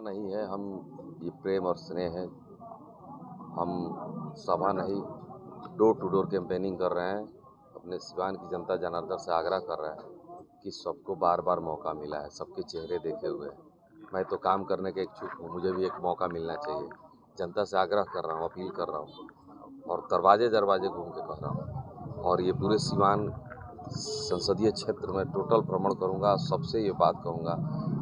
नहीं है, हम ये प्रेम और स्नेह है। हम सभा नहीं, डोर टू डोर कैंपेनिंग कर रहे हैं। अपने सिवान की जनता जनार्दन से आग्रह कर रहे हैं कि सबको बार बार मौका मिला है, सबके चेहरे देखे हुए। मैं तो काम करने के इच्छुक हूँ, मुझे भी एक मौका मिलना चाहिए। जनता से आग्रह कर रहा हूँ, अपील कर रहा हूँ और दरवाजे दरवाजे घूम के कह रहा हूँ। और ये पूरे सिवान संसदीय क्षेत्र में टोटल भ्रमण करूंगा। सबसे ये बात कहूंगा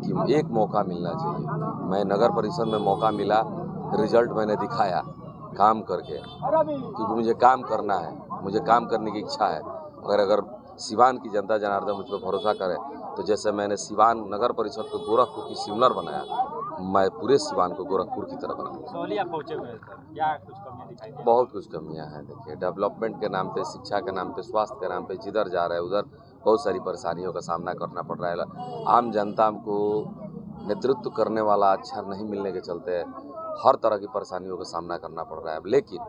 कि एक मौका मिलना चाहिए। मैं नगर परिषद में मौका मिला, रिजल्ट मैंने दिखाया काम करके, क्योंकि मुझे काम करना है, मुझे काम करने की इच्छा है। अगर सिवान की जनता जनार्दन मुझ पर भरोसा करे तो जैसे मैंने सिवान नगर परिषद को गोरखपुर की सिमिलर बनाया, मैं पूरे सिवान को गोरखपुर की तरह बनाऊंगा। आप पहुंचे हुए सर, क्या कुछ कमियां दिखाई दी? बहुत कुछ कमियां हैं। देखिए, डेवलपमेंट के नाम पे, शिक्षा के नाम पे, स्वास्थ्य के नाम पे जिधर जा रहे हैं उधर बहुत सारी परेशानियों का सामना करना पड़ रहा है। आम जनता को नेतृत्व करने वाला अच्छा नहीं मिलने के चलते हर तरह की परेशानियों का सामना करना पड़ रहा है। लेकिन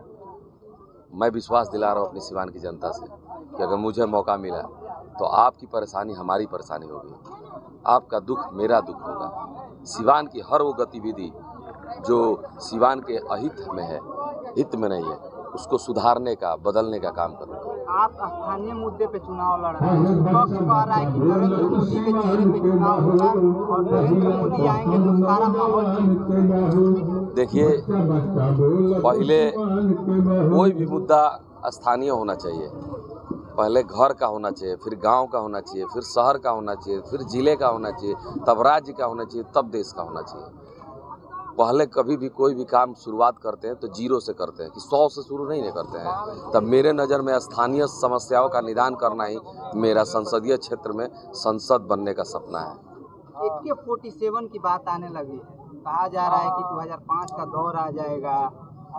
मैं विश्वास दिला रहा हूँ अपनी सिवान की जनता से कि अगर मुझे मौका मिला तो आपकी परेशानी हमारी परेशानी होगी, आपका दुख मेरा दुख होगा। सिवान की हर वो गतिविधि जो सिवान के अहित में है, हित में नहीं है, उसको सुधारने का, बदलने का काम करूँगा। आप स्थानीय मुद्दे पे चुनाव लड़ रहे हैं, पक्ष कह रहा है कि नरेंद्र मोदी के चेहरे पे चुनाव होगा और नरेंद्र मोदी आएंगे तो सारा माहौल। देखिए, पहले कोई भी मुद्दा स्थानीय होना चाहिए। पहले घर का होना चाहिए, फिर गांव का होना चाहिए, फिर शहर का होना चाहिए, फिर जिले का होना चाहिए, तब राज्य का होना चाहिए, तब देश का होना चाहिए। पहले कभी भी कोई भी काम शुरुआत करते हैं तो जीरो से करते हैं, कि 100 से शुरू नहीं करते हैं। तब मेरे नज़र में स्थानीय समस्याओं का निदान करना ही मेरा संसदीय क्षेत्र में संसद बनने का सपना है। AK-47 की बात आने लगी है, कहा जा रहा है कि 2005 का दौर आ जाएगा,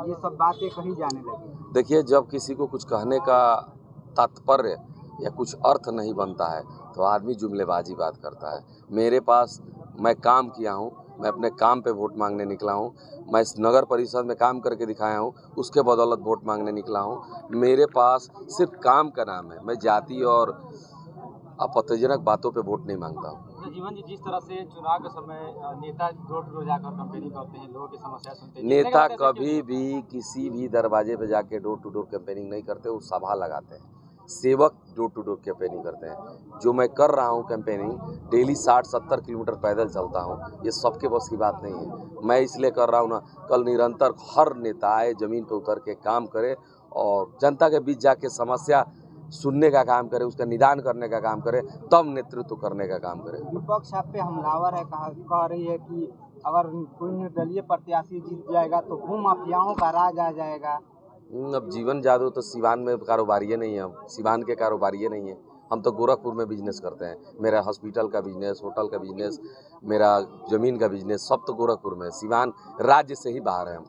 ये सब बातें कही जाने लगी। देखिए, जब किसी को कुछ कहने का तात्पर्य या कुछ अर्थ नहीं बनता है तो आदमी जुमलेबाजी बात करता है। मेरे पास, मैं काम किया हूँ, मैं अपने काम पे वोट मांगने निकला हूँ। मैं इस नगर परिषद में काम करके दिखाया हूँ, उसके बदौलत वोट मांगने निकला हूँ। मेरे पास सिर्फ काम का नाम है, मैं जाति और आपत्तिजनक बातों पे वोट नहीं मांगता हूँ। जीवन जी, जिस तरह से चुनाव के समय नेता डोर टू डोर जाकर कैंपेनिंग करते हैं, लोगों की समस्या सुनते हैं, नेता कभी भी किसी भी दरवाजे पे जाके डोर टू डोर कैंपेनिंग नहीं करते, वो सभा लगाते हैं। सेवक डोर टू डोर कैंपेनिंग करते हैं। जो मैं कर रहा हूँ कैंपेनिंग, डेली 60-70 किलोमीटर पैदल चलता हूँ, ये सबके बस की बात नहीं है। मैं इसलिए कर रहा हूँ ना, कल निरंतर हर नेता आए, ज़मीन पर उतर के काम करे और जनता के बीच जाके समस्या सुनने का काम करे, उसका निदान करने का काम करे, तब नेतृत्व करने का काम करे। विपक्ष आप पे हमलावर है, कह रही है कि अगर कोई निर्दलीय प्रत्याशी जीत जाएगा तो भू माफियाओं का राज आ जाएगा। अब जीवन जादव तो सिवान में कारोबारी नहीं है, हम सिवान के कारोबारी नहीं है। हम तो गोरखपुर में बिजनेस करते हैं। मेरा हॉस्पिटल का बिजनेस, होटल का बिजनेस, मेरा ज़मीन का बिजनेस, सब तो गोरखपुर में। सिवान राज्य से ही बाहर है हम।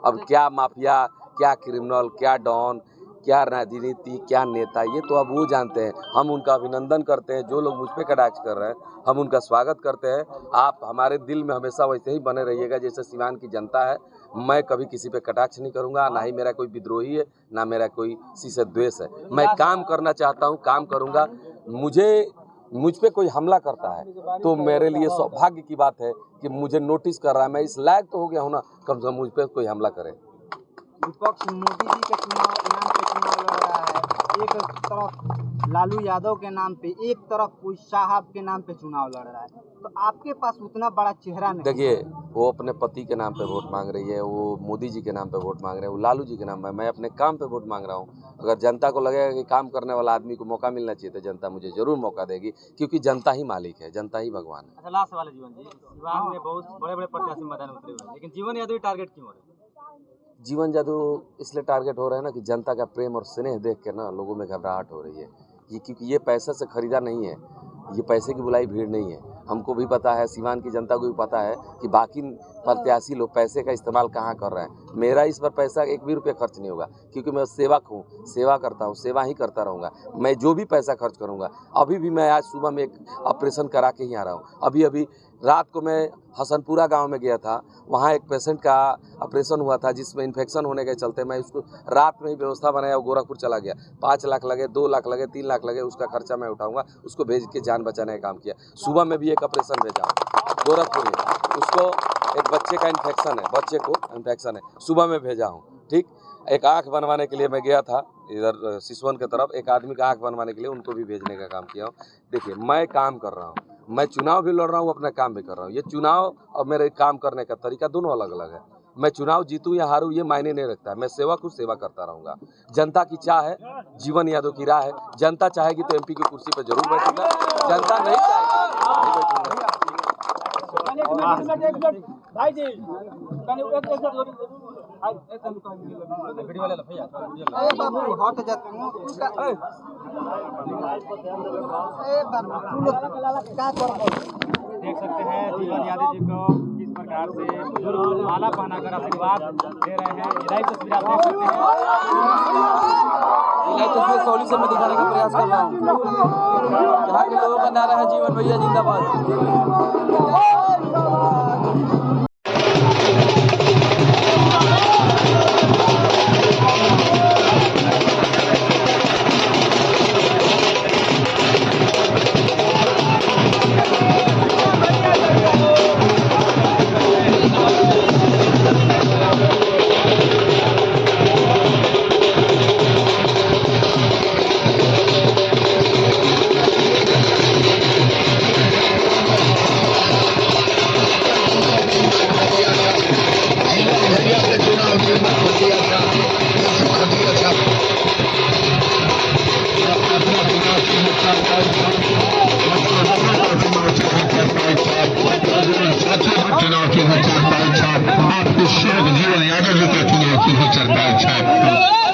अब क्या माफिया, क्या क्रिमिनल, क्या डॉन, क्या राजनीति, क्या नेता, ये तो अब वो जानते हैं। हम उनका अभिनंदन करते हैं। जो लोग मुझ पे कटाक्ष कर रहे हैं, हम उनका स्वागत करते हैं। आप हमारे दिल में हमेशा वैसे ही बने रहिएगा जैसे सिवान की जनता है। मैं कभी किसी पे कटाक्ष नहीं करूंगा, ना ही मेरा कोई विद्रोही है, ना मेरा कोई किसी से द्वेष है। मैं काम करना चाहता हूं, काम करूंगा। मुझ पे कोई हमला करता है तो मेरे लिए सौभाग्य की बात है कि मुझे नोटिस कर रहा है। मैं इस लायक तो हो गया हूं ना, कम से कम मुझ पे कोई हमला करे। विपक्ष मोदी जी के चुनाव नाम पे चुनाव लड़ रहा है, एक तरफ लालू यादव के नाम पे, एक तरफ कोई साहब के नाम पे चुनाव लड़ रहा है, तो आपके पास उतना बड़ा चेहरा नहीं। देखिए, वो अपने पति के नाम पे वोट मांग रही है, वो मोदी जी के नाम पे वोट मांग रहे हैं, वो लालू जी के नाम पे, मैं अपने काम पे वोट मांग रहा हूँ। अगर जनता को लगेगा कि काम करने वाला आदमी को मौका मिलना चाहिए तो जनता मुझे जरूर मौका देगी, क्योंकि जनता ही मालिक है, जनता ही भगवान है। अच्छा, लास्ट सवाल है जीवन जी, सिवान में बहुत बड़े बड़े प्रत्याशी मैदान में उतरे हुए हैं, लेकिन जीवन यादव टारगेट क्यों हो रहे हैं? जीवन जादव इसलिए टारगेट हो रहे हैं ना कि जनता का प्रेम और स्नेह देख के ना लोगों में घबराहट हो रही है, ये क्योंकि ये पैसे से खरीदा नहीं है, ये पैसे की बुलाई भीड़ नहीं है। हमको भी पता है, सीवान की जनता को भी पता है कि बाकी प्रत्याशी लोग पैसे का इस्तेमाल कहाँ कर रहे हैं। मेरा इस पर पैसा एक भी रुपये खर्च नहीं होगा, क्योंकि मैं सेवक हूँ, सेवा करता हूँ, सेवा ही करता रहूँगा। मैं जो भी पैसा खर्च करूँगा, अभी भी मैं आज सुबह में एक ऑपरेशन करा के ही आ रहा हूँ। अभी रात को मैं हसनपुरा गांव में गया था, वहाँ एक पेशेंट का ऑपरेशन हुआ था जिसमें इन्फेक्शन होने के चलते मैं उसको रात में ही व्यवस्था बनाया, गोरखपुर चला गया। 5 लाख लगे, 2 लाख लगे, 3 लाख लगे, उसका खर्चा मैं उठाऊंगा, उसको भेज के जान बचाने का काम किया। सुबह में भी एक ऑपरेशन भेजा गोरखपुर में, उसको एक बच्चे का इन्फेक्शन है, बच्चे को इन्फेक्शन है, सुबह में भेजा हूँ। ठीक, एक आँख बनवाने के लिए मैं गया था इधर सिसवन की तरफ, एक आदमी का आँख बनवाने के लिए उनको भी भेजने का काम किया हूँ। देखिए, मैं काम कर रहा हूँ, मैं चुनाव भी लड़ रहा हूँ, अपना काम भी कर रहा हूँ। ये चुनाव और मेरे काम करने का तरीका दोनों अलग अलग है। मैं चुनाव जीतूं या हारूं ये मायने नहीं रखता है, मैं सेवा को सेवा करता रहूँगा। जनता की चाह है, जीवन यादव की राह है। जनता चाहेगी तो MP की कुर्सी पर जरूर बैठूंगा, जनता नहीं चाहेगी नहीं बैठूंगा। देख सकते हैं जीवन यादव जी को किस प्रकार से बुजुर्ग माला पहनाकर आशीर्वाद दे रहे हैं। ये लाइव तस्वीर आप देख सकते हैं, ये लाइव तस्वीर सौली से मैं दिखाने का प्रयास कर रहा हूँ। यहाँ के लोगों का नारा है जीवन भैया जिंदाबाद। चुनाव की सरकार जीवन यादव जी का चुनाव की सरकार